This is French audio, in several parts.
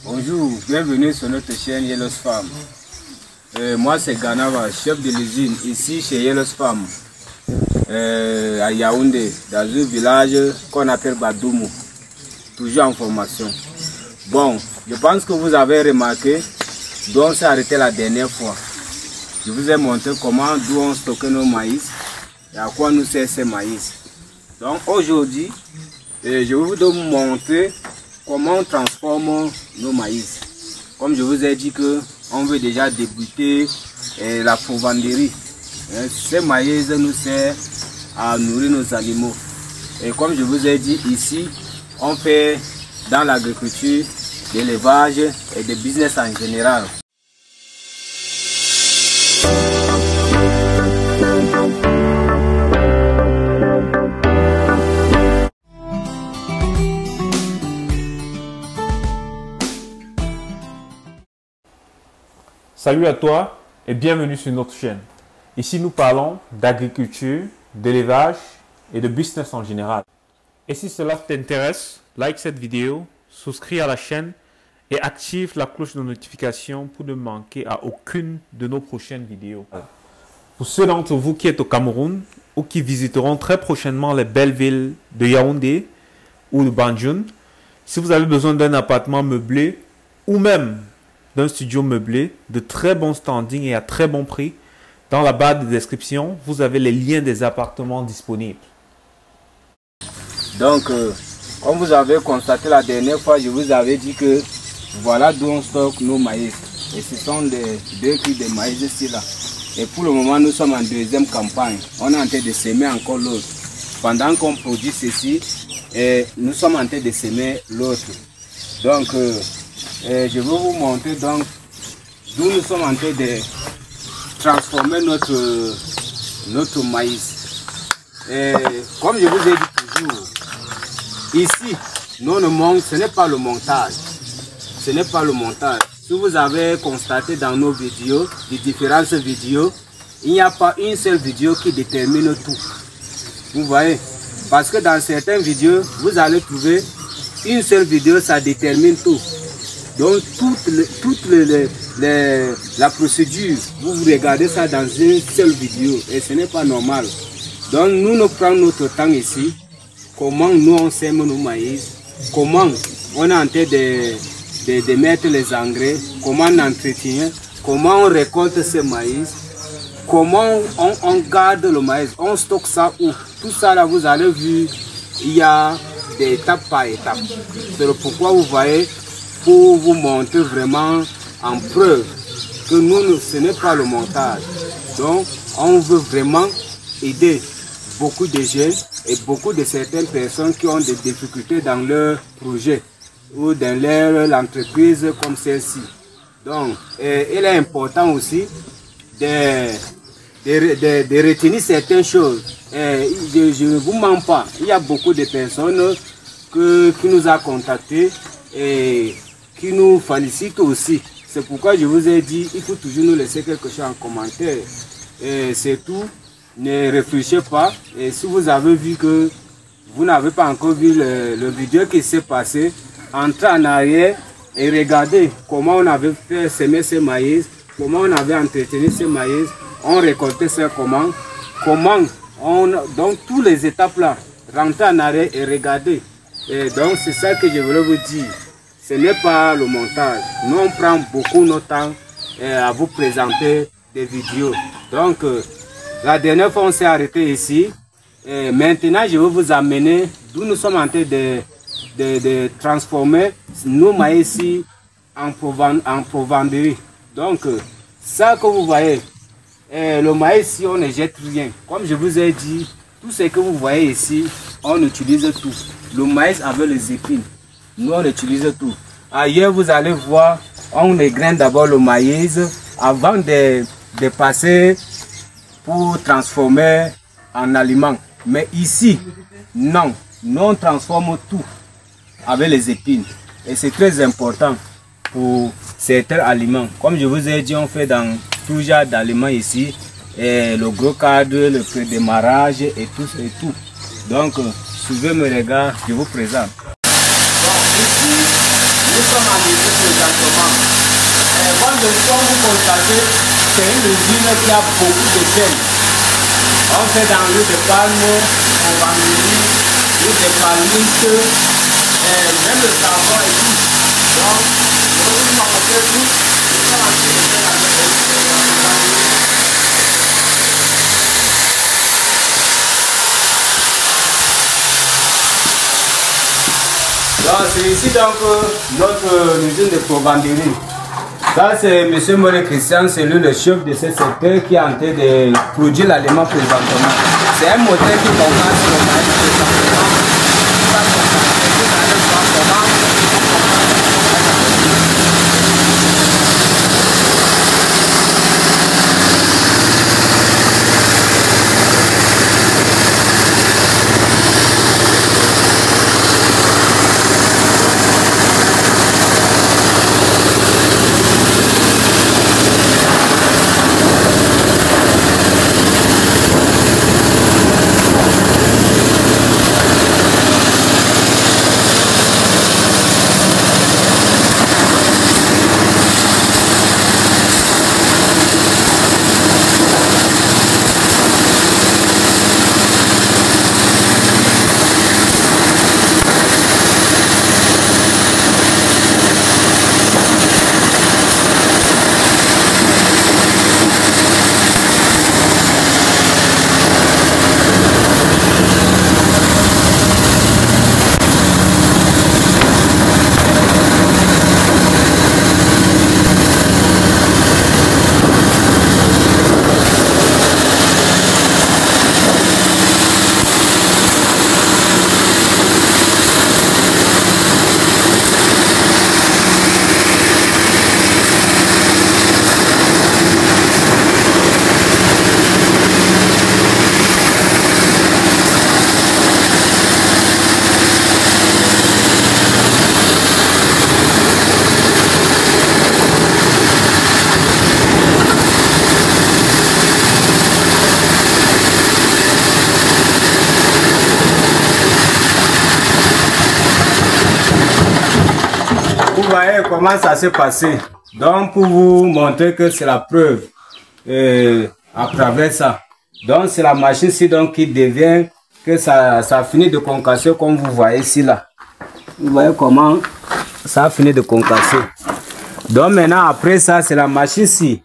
Bonjour, bienvenue sur notre chaîne Yellows Farm. Moi c'est Ganava, chef de l'usine ici chez Yellows Farm à Yaoundé, dans un village qu'on appelle Badoumou, toujours en formation. Bon, je pense que vous avez remarqué d'où on s'est arrêté la dernière fois. Je vous ai montré comment, d'où on stockait nos maïs et à quoi nous sert ces maïs. Donc aujourd'hui, je vais vous montrer comment on transforme nos maïs. Comme je vous ai dit que on veut déjà débuter la provenderie. Ces maïs nous servent à nourrir nos animaux. Et comme je vous ai dit ici, on fait dans l'agriculture, l'élevage et le business en général. Salut à toi et bienvenue sur notre chaîne. Ici nous parlons d'agriculture, d'élevage et de business en général. Et si cela t'intéresse, like cette vidéo, souscris à la chaîne et active la cloche de notification pour ne manquer à aucune de nos prochaines vidéos. Pour ceux d'entre vous qui êtes au Cameroun ou qui visiteront très prochainement les belles villes de Yaoundé ou de Banjul, si vous avez besoin d'un appartement meublé ou même d'un studio meublé de très bon standing et à très bon prix, dans la barre de description, vous avez les liens des appartements disponibles. Donc, comme vous avez constaté la dernière fois, je vous avais dit que voilà d'où on stocke nos maïs. Et ce sont des 2 cris de maïs ici là. Et pour le moment, nous sommes en deuxième campagne. On est en train de semer encore l'autre. Pendant qu'on produit ceci, nous sommes en train de semer l'autre. Donc, je vais vous montrer donc d'où nous sommes en train de transformer notre maïs. Et comme je vous ai dit toujours, ici, ce n'est pas le montage. Ce n'est pas le montage. Si vous avez constaté dans nos vidéos, les différentes vidéos, il n'y a pas une seule vidéo qui détermine tout. Vous voyez? Parce que dans certaines vidéos, vous allez trouver une seule vidéo, ça détermine tout. Donc toute la procédure, vous regardez ça dans une seule vidéo et ce n'est pas normal. Donc nous prenons notre temps ici, comment nous on sème nos maïs, comment on est en train de mettre les engrais, comment on entretient, comment on récolte ce maïs, comment on garde le maïs, on stocke ça où. Tout ça là vous allez voir, il y a des étapes par étapes. C'est pourquoi vous voyez, pour vous montrer vraiment en preuve que nous, ce n'est pas le montage. Donc, on veut vraiment aider beaucoup de jeunes et beaucoup de certaines personnes qui ont des difficultés dans leur projet ou dans leur entreprise comme celle-ci. Donc, il est important aussi de retenir certaines choses. Je ne vous mens pas, il y a beaucoup de personnes qui nous ont contactés et qui nous félicitent aussi. C'est pourquoi je vous ai dit, il faut toujours nous laisser quelque chose en commentaire. Et c'est tout, ne réfléchissez pas. Et si vous avez vu que vous n'avez pas encore vu le vidéo qui s'est passé, entrez en arrière et regardez comment on avait fait semer ce maïs, comment on avait entretenu ce maïs, on récoltait ça comment donc toutes les étapes là, rentrez en arrière et regardez. Et donc c'est ça que je voulais vous dire. Ce n'est pas le montage. Nous, on prend beaucoup notre temps à vous présenter des vidéos. Donc, la dernière fois, on s'est arrêté ici. Et maintenant, je vais vous amener d'où nous sommes en train de transformer nos maïs ici en provenderie. Donc, ça que vous voyez, le maïs ici, on ne jette rien. Comme je vous ai dit, tout ce que vous voyez ici, on utilise tout. Le maïs avec les épines. Nous, on utilise tout. Ailleurs, vous allez voir, on égraine d'abord le maïs avant de passer pour transformer en aliment. Mais ici, non. Nous, on transforme tout avec les épines. Et c'est très important pour certains aliments. Comme je vous ai dit, on fait dans tout genre d'aliments ici. Et le gros cadre, le prédémarrage et tout. Donc, suivez mes regards, je vous présente. Ici, nous sommes en usine présentement. Comme vous constatez, c'est une usine qui a beaucoup de chaînes. On fait dans l'huile de palme, on va l'huile de palmiste, même le savon et tout. Donc, nous montrer tout. Donc c'est ici donc notre usine de provenderie. Ça c'est M. Maurice Christian, c'est lui le chef de ce secteur qui est en train de produire l'aliment présentement. C'est un moteur qui commence le maïs présentement. Vous voyez comment ça s'est passé. Donc pour vous montrer que c'est la preuve à travers ça. Donc c'est la machine-ci donc qui devient que ça a fini de concasser comme vous voyez ici là. Vous voyez comment ça a fini de concasser. Donc maintenant après ça c'est la machine-ci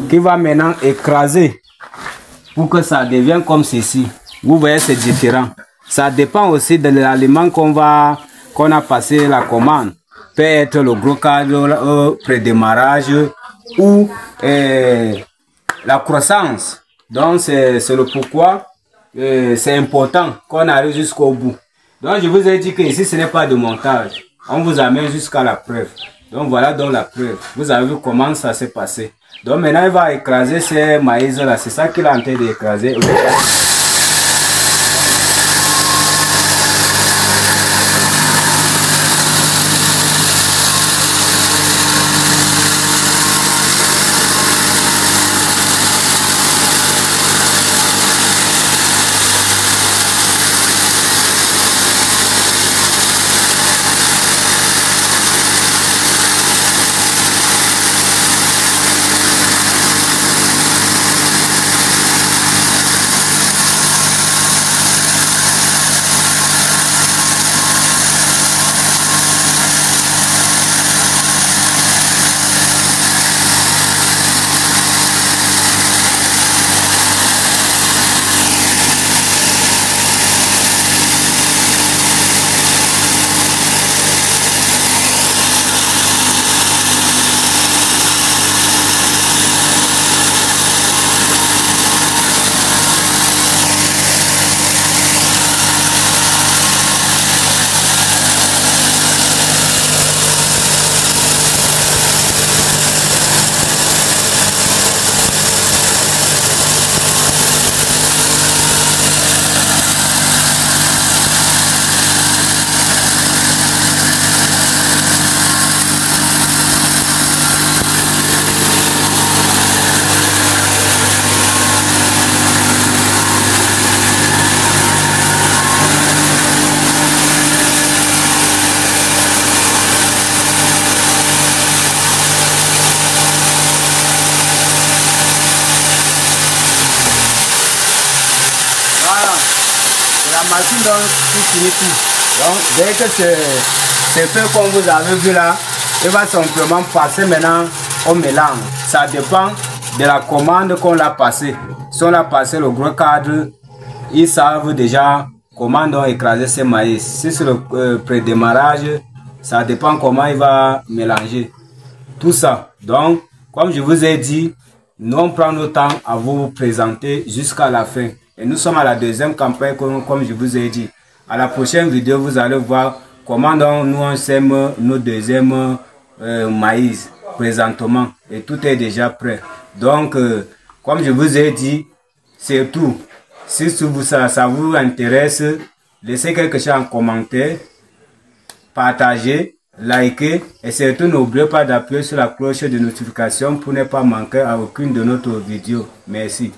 qui va maintenant écraser pour que ça devienne comme ceci. Vous voyez c'est différent. Ça dépend aussi de l'aliment qu'on a passé la commande. Peut être le gros cadre pré-démarrage ou la croissance. Donc c'est le pourquoi c'est important qu'on arrive jusqu'au bout. Donc je vous ai dit que ici ce n'est pas de montage. On vous amène jusqu'à la preuve. Donc voilà donc la preuve. Vous avez vu comment ça s'est passé. Donc maintenant il va écraser ces maïs là. C'est ça qu'il est en train d'écraser. Voici donc tout fini tout. Donc dès que c'est fait comme vous avez vu là, il va simplement passer maintenant au mélange. Ça dépend de la commande qu'on l'a passé. Si on l'a passé le gros cadre, ils savent déjà comment donc écraser ces maïs. Si c'est le prédémarrage, ça dépend comment il va mélanger tout ça. Donc, comme je vous ai dit, nous on prend notre temps à vous présenter jusqu'à la fin. Et nous sommes à la deuxième campagne, comme je vous ai dit. À la prochaine vidéo, vous allez voir comment donc nous on sème nos deuxièmes maïs présentement. Et tout est déjà prêt. Donc, comme je vous ai dit, c'est tout. Si ça vous intéresse, laissez quelque chose en commentaire, partagez, likez et surtout n'oubliez pas d'appuyer sur la cloche de notification pour ne pas manquer à aucune de notre vidéos. Merci.